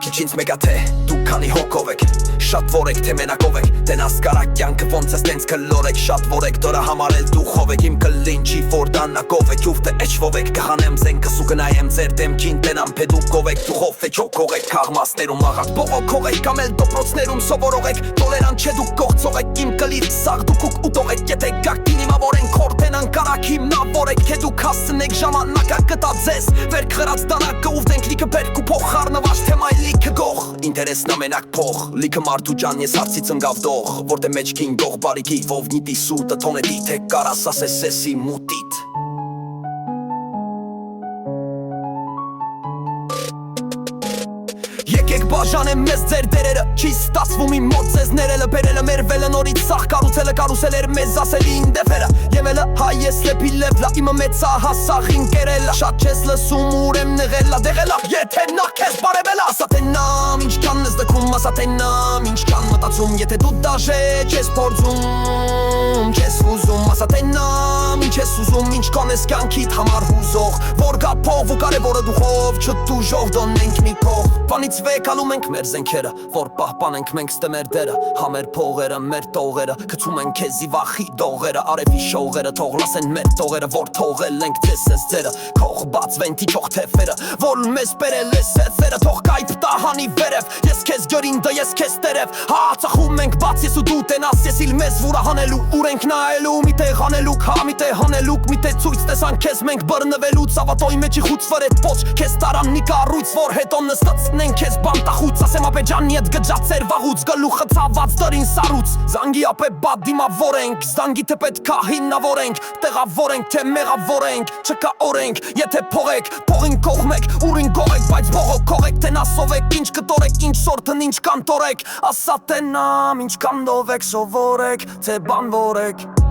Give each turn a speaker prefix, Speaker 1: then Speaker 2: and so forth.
Speaker 1: Քիչ ինձ մեկ ա թե դուք քանի հոգով եք Շատ որ եք թե մենակով եք Տենաս կարակ կյանքը ոնց ես տենց կլոր եք Շատ որ եք դորա համարել դուխով եք Իմ կլին չի որ դաննակով եք Յուվ թե էչվով եք կհանեմ զենքս ու կնայեմ ձեր դեմքին Տենամ պեդուկով եք դուխով է չոքող եք Կաղմասներում աղակ բողոքող եք Կամ էլ դոպրոցներում սովորող եք Տոլերան չէ դուք կողծող եք Իմ կլիվ սաղ դուք ուկ ուտող եք Եթե գակ դինիմավոր են քորդենան կարակ հիմնավոր եք Թե դուք հասցնեք ժամանակա կտա ձեզ Վերք խրած դանակը ուվ դենք լիքը բերք ու փող խառնված թե մայ լիքը գող Ինտերեսն ամենակ փող Լիքը մարդու ջան ես հարցից ընկավ դող Որտե մեջքին գող բարիքի վովնիտի սուտը թոնետի Թե կարաս ասես էսի մուտիտ Եկեք բաժանեմ մեզ ձեր դերերը Չի ստացվում իմ մոտ ձեզ ներելը Բերելը մերվելը նորից սաղ կարուցելը Կարուսել էր մեզ ասելի ինդեֆերը Եմելը հայ ես լեպի լևլա Իմը մեծա հասաղին կերելա Շատ չես լսում ուրեմ նղելա Դեղելա եթե նա քեզ բարևելա Ասա թե նամ ինչքան ես դքում Ասա թե նամ ինչքան մտածում Եթե դու դաժե չես փորձում Չես ուզում Ասա թե նամ ինչ ես ուզում Ինչքան ես կյանքիդ համար հուզող Որ գա փող ու կարևորը դուխով Չտուժող դոնենք մի փող Բանից վեկալում ենք մեր զենքերը Որ պահպանենք մենք ստե մեր դերը Համեր փողերը, մեր տողերը Կծում են քեզի վախի դողերը Արևի շողերը թող լասեն մեր տողերը Որ թողել ենք ձեզ ես ձերը Քող բացվեն թիչող թեֆերը Որ մեզ բերել ես էթերը Թող կայտ տահանի վերև Ես քեզ գրինդը, ես քեզ տերև Հա ծախում ենք բաց ես ու դու տենաս Ես իլ մեզ վուրա հանելու Ուր ենք նայելու Միտե հանելուկ, հա միտե հանելուկ Միտե ցույց տեսան քեզ մենք բռնվելու Ծավատոյ մեջի խուցվր էտ պոչ Քեզ տարան նիկառույց Որ հետո նստացնենք քեզ բանտախուց Ասեմ ապե ջանի էտ գջացեր վաղուց Գլուխը ցաված դրին սարուց Զանգի ապե բադ դիմավոր ենք Զանգի թե պետքա հիմնավոր ենք Տեղավոր ենք թե մեղավոր ենք Չկա օրենք եթե փողեք Փողին կողմեք ուրին գողեք Բայց փողոք կողեք թե նասով եք Ինչ կտորեք ինչ սորթն ինչ կանտորեք Ասա թե նամ ինչ կանդով եք Սովորեք թե բանվոր եք